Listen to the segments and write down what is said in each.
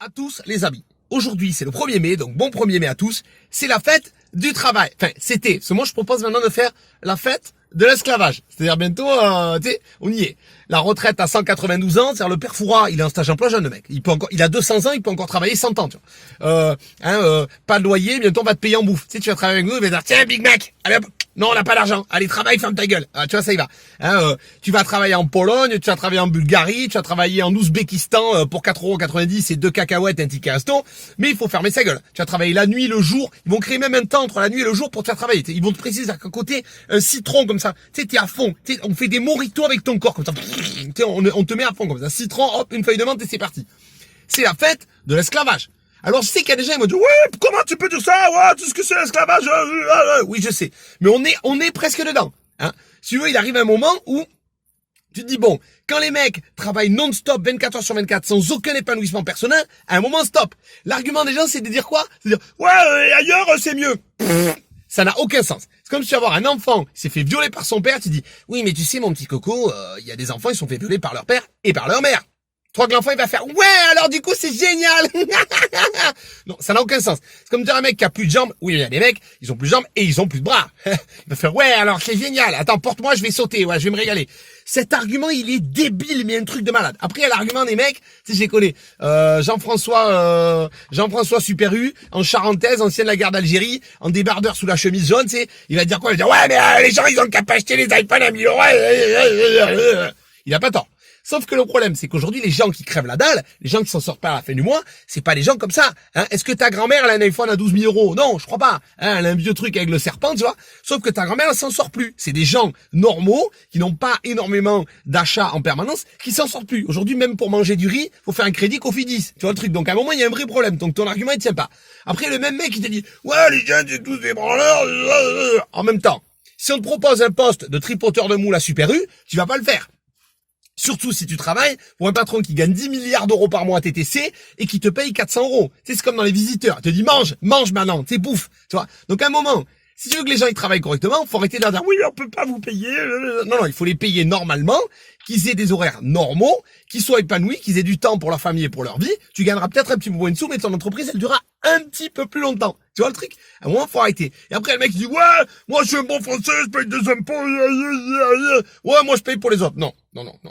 à tous les amis. Aujourd'hui, c'est le 1er mai, donc bon 1er mai à tous. C'est la fête du travail. Enfin, c'était. Parce que moi, je propose maintenant de faire la fête de l'esclavage. C'est-à-dire bientôt, tu sais, on y est. La retraite à 192 ans, c'est-à-dire le père Fouras, il est en stage emploi jeune, le mec. Il a 200 ans, il peut encore travailler 100 ans, tu vois. Pas de loyer, bientôt on va te payer en bouffe. Tu sais, tu vas travailler avec nous, il va dire, tiens, Big Mac, allez hop. Non, on n'a pas d'argent. Allez, travaille, ferme ta gueule. Ah, tu vois, ça y va. Tu vas travailler en Pologne, tu vas travailler en Bulgarie, tu vas travailler en Ouzbékistan pour 4,90 € et 2 cacahuètes, un ticket resto. Mais il faut fermer sa gueule. Tu vas travailler la nuit, le jour. Ils vont créer même un temps entre la nuit et le jour pour te faire travailler. Ils vont te préciser qu'à côté, un citron comme ça. Tu sais, t'es à fond. On fait des mojitos avec ton corps comme ça. On te met à fond comme ça. Citron, hop, une feuille de menthe et c'est parti. C'est la fête de l'esclavage. Alors, je sais qu'il y a des gens qui m'ont dit, ouais, comment tu peux dire ça? Ouais, tout ce que c'est l'esclavage. Oui, je sais. Mais on est presque dedans, hein. Si tu veux, il arrive un moment où tu te dis, bon, quand les mecs travaillent non-stop 24 heures sur 24 sans aucun épanouissement personnel, à un moment, stop. L'argument des gens, c'est de dire quoi? C'est de dire, ouais, ailleurs, c'est mieux. Ça n'a aucun sens. C'est comme si tu vas voir un enfant qui s'est fait violer par son père, tu dis, oui, mais tu sais, mon petit coco, il y a des enfants, ils sont fait violer par leur père et par leur mère. Tu crois que l'enfant, il va faire, ouais, alors du coup, c'est génial. Non, ça n'a aucun sens. C'est comme dire un mec qui a plus de jambes. Oui, il y a des mecs, ils ont plus de jambes et ils ont plus de bras. Il va faire, ouais, alors c'est génial. Attends, porte-moi, je vais sauter. Ouais, je vais me régaler. Cet argument, il est débile, mais un truc de malade. Après, il y a l'argument des mecs, tu sais, je les connais. Jean-François Super-U, en charentaise, ancien de la guerre d'Algérie, en débardeur sous la chemise jaune, tu sais. Il va dire quoi? Il va dire, ouais, mais les gens, ils ont qu'à pas acheter les iPhones à 1000 €. Il a pas tort. Sauf que le problème, c'est qu'aujourd'hui, les gens qui crèvent la dalle, les gens qui s'en sortent pas à la fin du mois, c'est pas les gens comme ça. Hein. Est-ce que ta grand-mère, elle a un iPhone à 12 000 €? Non, je crois pas. Hein, elle a un vieux truc avec le serpent, tu vois. Sauf que ta grand-mère, elle s'en sort plus. C'est des gens normaux, qui n'ont pas énormément d'achats en permanence, qui s'en sortent plus. Aujourd'hui, même pour manger du riz, faut faire un crédit Cofidis. Tu vois le truc. Donc, à un moment, il y a un vrai problème. Donc, ton argument, il tient pas. Après, le même mec, il te dit, ouais, les gens, c'est tous des branleurs. En même temps, si on te propose un poste de tripoteur de moule à Super U, tu vas pas le faire. Surtout si tu travailles pour un patron qui gagne 10 milliards d'euros par mois à TTC et qui te paye 400 €. Tu sais, c'est comme dans les visiteurs. Il te dit, mange maintenant, tu sais, bouffe. Tu vois. Donc, à un moment, si tu veux que les gens ils travaillent correctement, faut arrêter de leur dire, oui, on peut pas vous payer. Non, il faut les payer normalement, qu'ils aient des horaires normaux, qu'ils soient épanouis, qu'ils aient du temps pour leur famille et pour leur vie. Tu gagneras peut-être un petit peu moins de sous, mais ton entreprise, elle durera un petit peu plus longtemps. Tu vois le truc? À un moment, faut arrêter. Et après, le mec, il dit, ouais, moi, je suis un bon français, je paye des impôts. Ouais, moi, je paye pour les autres. Non.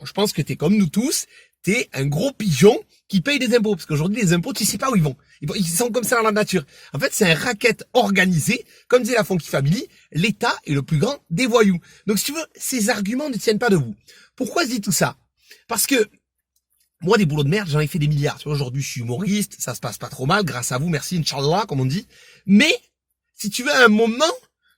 Je pense que t'es comme nous tous. T'es un gros pigeon qui paye des impôts. Parce qu'aujourd'hui, les impôts, tu sais pas où ils vont. Ils sont comme ça dans la nature. En fait, c'est un racket organisé. Comme disait la Funky Family, l'État est le plus grand des voyous. Donc, si tu veux, ces arguments ne tiennent pas debout. Pourquoi je dis tout ça? Parce que moi, des boulots de merde, j'en ai fait des milliards. Tu vois, aujourd'hui, je suis humoriste, ça se passe pas trop mal, grâce à vous, merci, Inch'Allah, comme on dit. Mais, si tu veux, à un moment,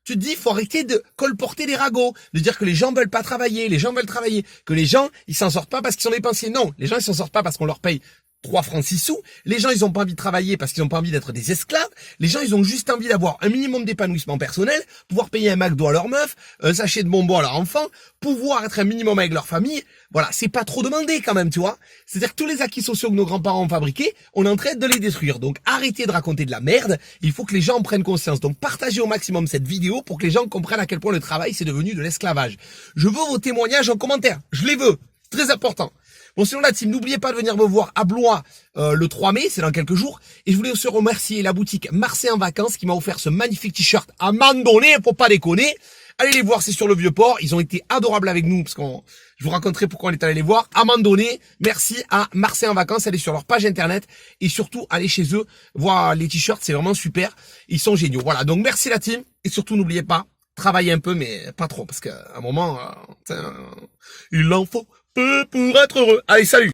tu te dis, faut arrêter de colporter des ragots, de dire que les gens veulent pas travailler, les gens veulent travailler, que les gens, ils s'en sortent pas parce qu'ils sont dépensiers. Non, les gens, ils s'en sortent pas parce qu'on leur paye 3 francs 6 sous. Les gens, ils ont pas envie de travailler parce qu'ils ont pas envie d'être des esclaves. Les gens, ils ont juste envie d'avoir un minimum d'épanouissement personnel, pouvoir payer un McDo à leur meuf, un sachet de bonbons à leur enfant, pouvoir être un minimum avec leur famille. Voilà, c'est pas trop demandé quand même, tu vois. C'est-à-dire que tous les acquis sociaux que nos grands-parents ont fabriqués, on est en train de les détruire. Donc arrêtez de raconter de la merde. Il faut que les gens en prennent conscience. Donc partagez au maximum cette vidéo pour que les gens comprennent à quel point le travail, c'est devenu de l'esclavage. Je veux vos témoignages en commentaire. Je les veux. C'est très important. Bon, sinon la team, n'oubliez pas de venir me voir à Blois le 3 mai, c'est dans quelques jours. Et je voulais aussi remercier la boutique Marseille en vacances qui m'a offert ce magnifique t-shirt à Mandonné, faut pas déconner. Allez les voir, c'est sur le Vieux-Port. Ils ont été adorables avec nous parce je vous raconterai pourquoi on est allé les voir. À Mandonné, merci à Marseille en vacances. Allez sur leur page internet et surtout allez chez eux voir les t-shirts, c'est vraiment super. Ils sont géniaux. Voilà, donc merci la team et surtout n'oubliez pas, travaillez un peu mais pas trop parce qu'à un moment, il en faut peu pour être heureux. Allez, salut!